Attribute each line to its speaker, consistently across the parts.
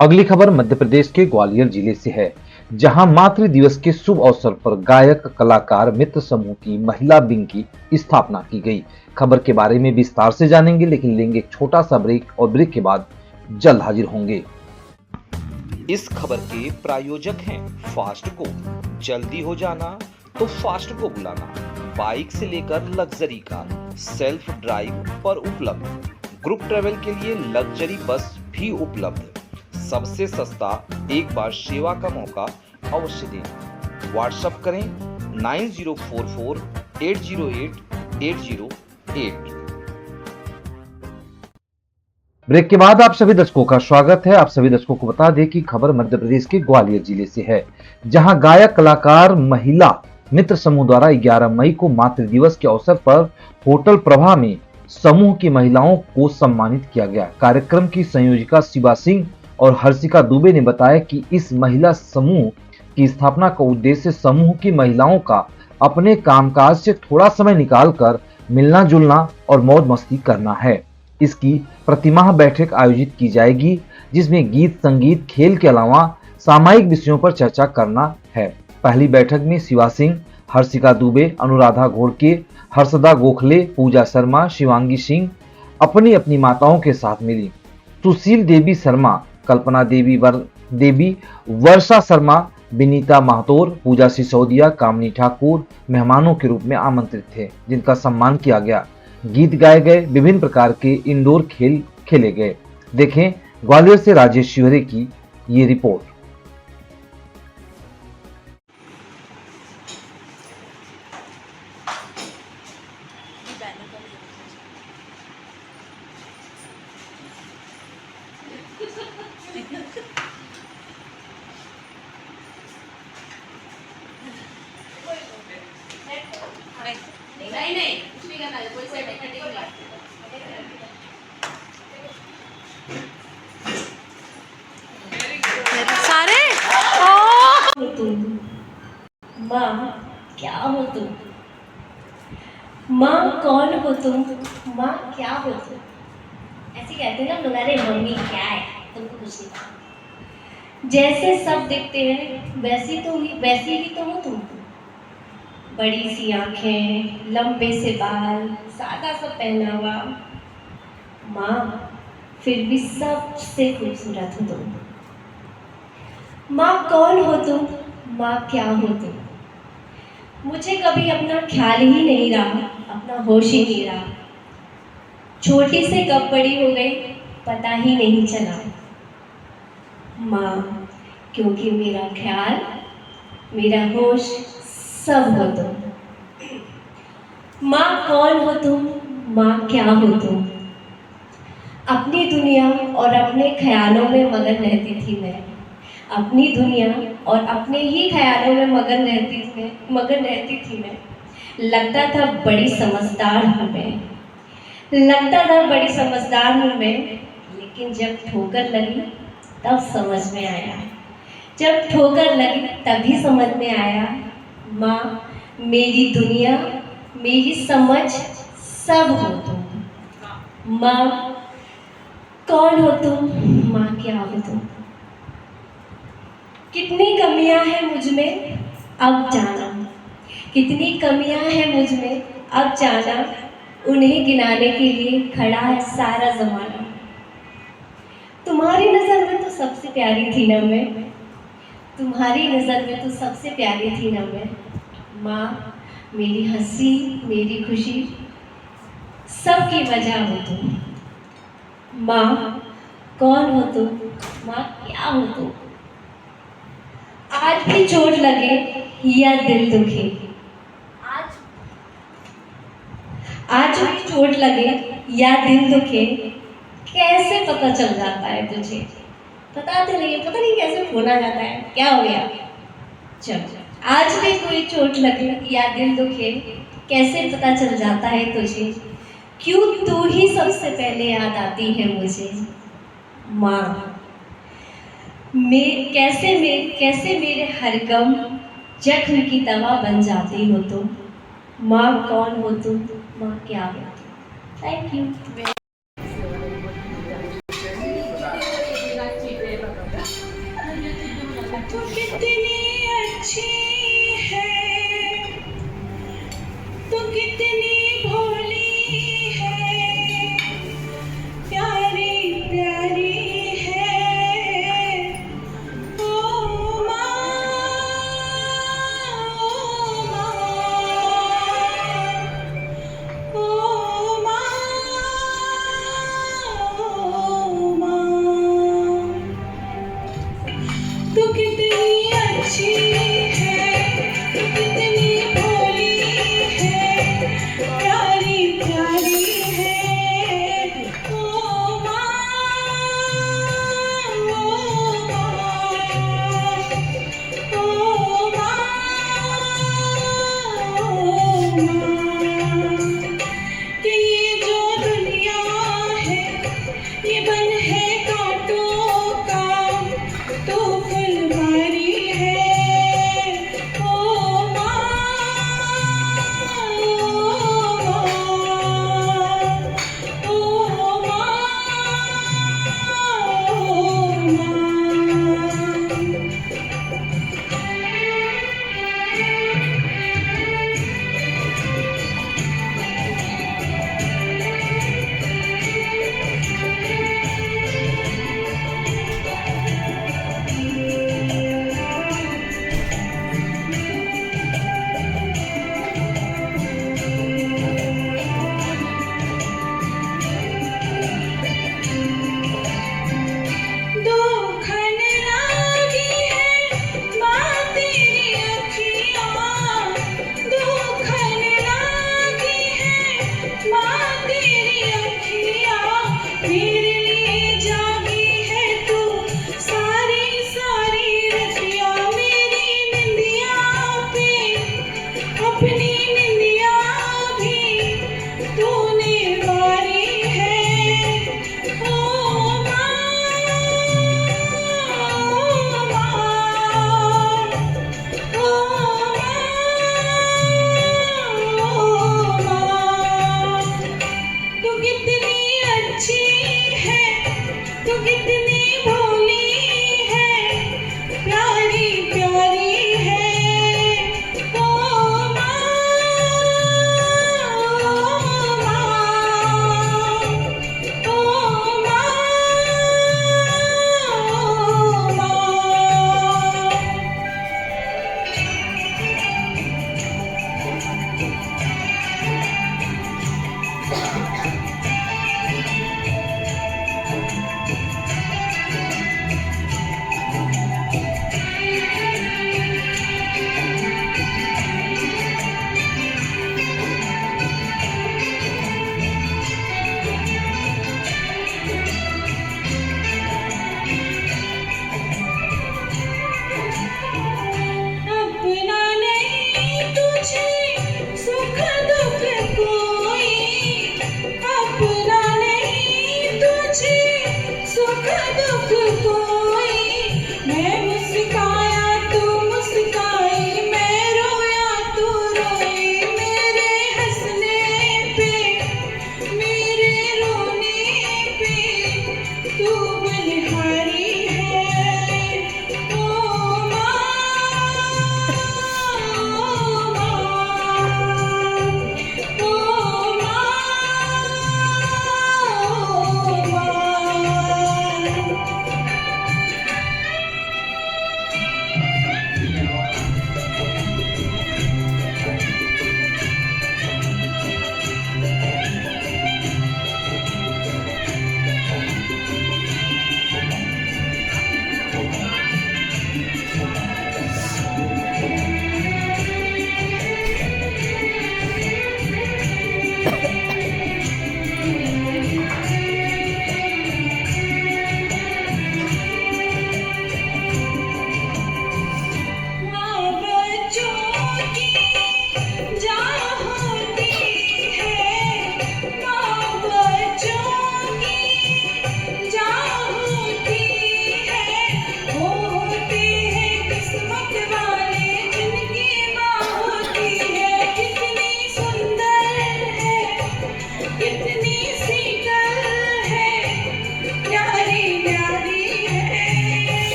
Speaker 1: अगली खबर मध्य प्रदेश के ग्वालियर जिले से है, जहां मातृ दिवस के शुभ अवसर पर गायक कलाकार मित्र समूह की महिला विंग की स्थापना की गई। खबर के बारे में विस्तार से जानेंगे, लेकिन लेंगे एक छोटा सा ब्रेक और ब्रेक के बाद जल्द हाजिर होंगे।
Speaker 2: इस खबर के प्रायोजक हैं फास्टको। जल्दी हो जाना तो फास्टको बुलाना। बाइक से लेकर लग्जरी कार सेल्फ ड्राइव पर उपलब्ध। ग्रुप ट्रेवल के लिए लग्जरी बस भी उपलब्ध। सबसे सस्ता एक बार सेवा का मौका अवश्य दें। व्हाट्सएप करें 9044808808।
Speaker 1: ब्रेक के बाद आप सभी दर्शकों का स्वागत है। आप सभी दर्शकों को बता दें कि खबर मध्य प्रदेश के ग्वालियर जिले से है, जहां गायक कलाकार महिला मित्र समूह द्वारा 11 मई को मातृ दिवस के अवसर पर होटल प्रभा में समूह की महिलाओं को सम्मानित किया गया। कार्यक्रम की संयोजिका शिवा सिंह और हर्षिका दुबे ने बताया कि इस महिला समूह की स्थापना का उद्देश्य समूह की महिलाओं का अपने कामकाज से थोड़ा समय निकालकर मिलना जुलना और मौज मस्ती करना है। इसकी प्रतिमाह बैठक आयोजित की जाएगी, जिसमें गीत संगीत खेल के अलावा सामायिक विषयों पर चर्चा करना है। पहली बैठक में शिवा सिंह, हर्षिका दुबे, अनुराधा घोड़के, हर्षदा गोखले, पूजा शर्मा, शिवांगी सिंह अपनी अपनी माताओं के साथ मिली। सुशील देवी शर्मा, कल्पना देवी वर्षा शर्मा, विनीता महतोर, पूजा सिसोदिया, कामनी ठाकुर मेहमानों के रूप में आमंत्रित थे, जिनका सम्मान किया गया। गीत गाए गए, विभिन्न प्रकार के इंडोर खेल खेले गए। देखें ग्वालियर से राजेश शिवरे की ये रिपोर्ट।
Speaker 3: नहीं कुछ भी करना है, कोई सेटिंग नहीं करना। सारे
Speaker 4: तुम माँ क्या हो तुम? माँ कौन हो तुम? माँ क्या हो तुम? ऐसे कहते हैं ना लोग, अरे मम्मी क्या है, तुमको कुछ नहीं पता। जैसे सब दिखते हैं वैसी ही तो हो तुम। बड़ी सी आंखें, लंबे से बाल, सादा सा पहनावा, माँ फिर भी सबसे खूबसूरत हो तुम। माँ कौन हो तुम? माँ क्या हो तुम? मुझे कभी अपना ख्याल ही नहीं रहा, अपना होश ही नहीं रहा। छोटी से कब बड़ी हो गई पता ही नहीं चला। माँ क्योंकि मेरा ख्याल, मेरा होश सब हो तुम। माँ कौन हो तुम? माँ क्या हो तुम? अपनी दुनिया और अपने ख्यालों में मगन रहती थी मैं। अपनी दुनिया और अपने ही ख्यालों में मगन रहती थी मैं। लगता था बड़ी समझदार हूँ मैं, लेकिन जब ठोकर लगी तब समझ में आया। तभी समझ में आया, माँ मेरी दुनिया, मेरी समझ सब हो तुम। माँ कौन हो तुम? माँ क्या हो तुम? कितनी कमियां हैं मुझ में अब जाना, कितनी कमियां हैं मुझ में अब जाना। उन्हें गिनाने के लिए खड़ा है सारा जमाना। तुम्हारी नज़र में तो सबसे प्यारी थी ना मैं, तुम्हारी नज़र में तो सबसे प्यारी थी ना मैं। माँ मेरी हंसी, मेरी खुशी, सबकी वजह हो तुम। माँ कौन हो तुम? माँ क्या हो तुम? आज भी चोट लगे या दिल दुखे, आज भी चोट लगे या दिल दुखे, कैसे पता चल जाता है तुझे? पता नहीं कैसे फोन आ जाता है, क्या हो गया? चलो, आज भी कोई चोट लगे या दिल दुखे, कैसे पता चल जाता है तुझे? क्यों तू ही सबसे पहले याद आती है मुझे। माँ कैसे मेरे हर गम जख्म की दवा बन जाती हो तुम। माँ कौन हो तुम? माँ क्या हो तुम? Thank you.
Speaker 5: तू कितनी अच्छी है, तू कितनी भोली है, प्यारी प्यारी है। ओ माँ, ओ माँ, ओ माँ, तू कितनी अच्छी है, तू कितनी भोली है, प्यारी प्यारी है। ओ माँ, ओ माँ, ओ माँ, कि ये जो दुनिया है ये बन है कांटों का, तो फुलवारी है। ओ माँ, ओ माँ, ओ माँ। दुखन लागी है माँ तेरी अखियाँ, दुखन लागी है माँ तेरी अखियाँ, मेरे लिए जागी है तू सारी सारी रतियाँ। मेरी निंदिया पे अपनी निंदिया भी तूने वारी है। ओ माँ, तू कितनी अच्छी है, तू कितनी भोली है, प्यारी प्यारी है। ओ माँ, ओ माँ, ओ माँ।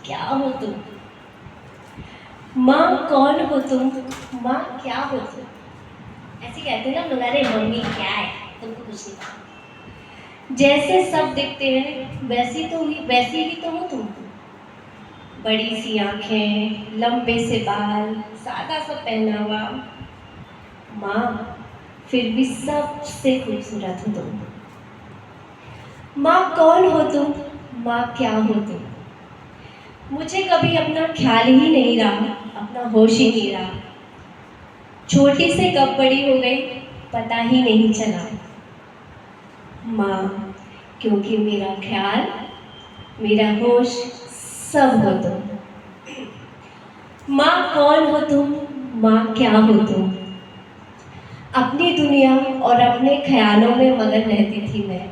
Speaker 4: क्या हो तुम? माँ कौन हो तुम? माँ क्या हो तुम? ऐसे कहते हैं ना लोग, अरे मम्मी क्या है, तुमको कुछ नहीं पता। जैसे सब दिखते हैं वैसी ही तो हो तुम। बड़ी सी आंखें, लंबे से बाल, सादा सा पहनावा, माँ फिर भी सबसे खूबसूरत हो तुम। माँ कौन हो तुम? माँ क्या हो तुम? मुझे कभी अपना ख्याल ही नहीं रहा, अपना होश ही नहीं रहा। छोटी से कब बड़ी हो गई पता ही नहीं चला। माँ क्योंकि मेरा ख्याल, मेरा होश सब हो तुम। माँ कौन हो तुम? माँ क्या हो तुम? अपनी दुनिया और अपने ख्यालों में मगन रहती थी मैं।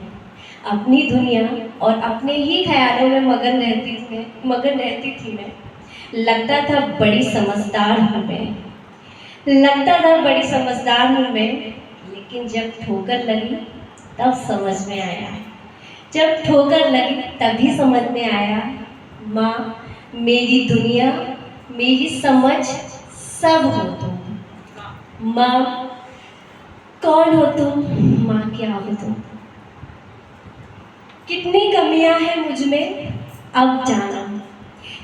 Speaker 4: अपनी दुनिया और अपने ही ख्यालों में मगन रहती थी मैं। लगता था बड़ी समझदार हूँ मैं, लगता था बड़ी समझदार हूँ मैं, लेकिन जब ठोकर लगी तब समझ में आया। जब ठोकर लगी तभी समझ में आया, माँ मेरी दुनिया, मेरी समझ सब हो तुम। माँ कौन हो तुम? माँ क्या हो तुम? कितनी कमियां हैं मुझ में अब जाना,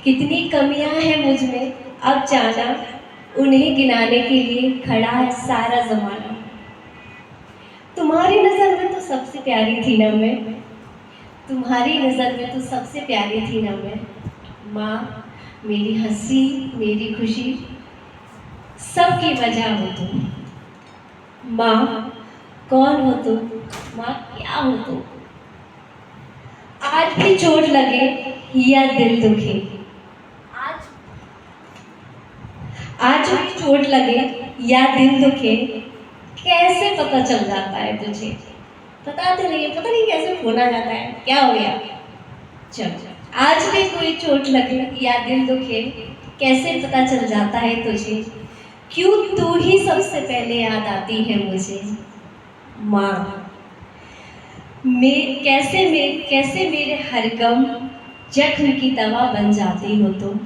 Speaker 4: कितनी कमियां हैं मुझ में अब जाना, उन्हें गिनाने के लिए खड़ा है सारा जमाना। तुम्हारी नजर में तो सबसे प्यारी थी ना मैं, तुम्हारी नजर में तो सबसे प्यारी थी ना मैं। माँ मेरी हंसी, मेरी खुशी, सबकी वजह हो तुम। माँ कौन हो तुम? माँ क्या हो तुम? आज भी चोट लगे या दिल दुखे, आज भी चोट लगे या दिल दुखे, कैसे पता चल जाता है तुझे? पता तो नहीं, पता नहीं कैसे फोन आ जाता है, क्या हो गया? चल, आज भी कोई चोट लगे या दिल दुखे, कैसे पता चल जाता है तुझे? क्यों तू ही सबसे पहले याद आती है मुझे। माँ कैसे मेरे हर गम जख्म की दवा बन जाती हो तुम।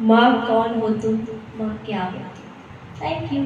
Speaker 4: माँ कौन हो तुम? माँ क्या हो तुम? Thank you.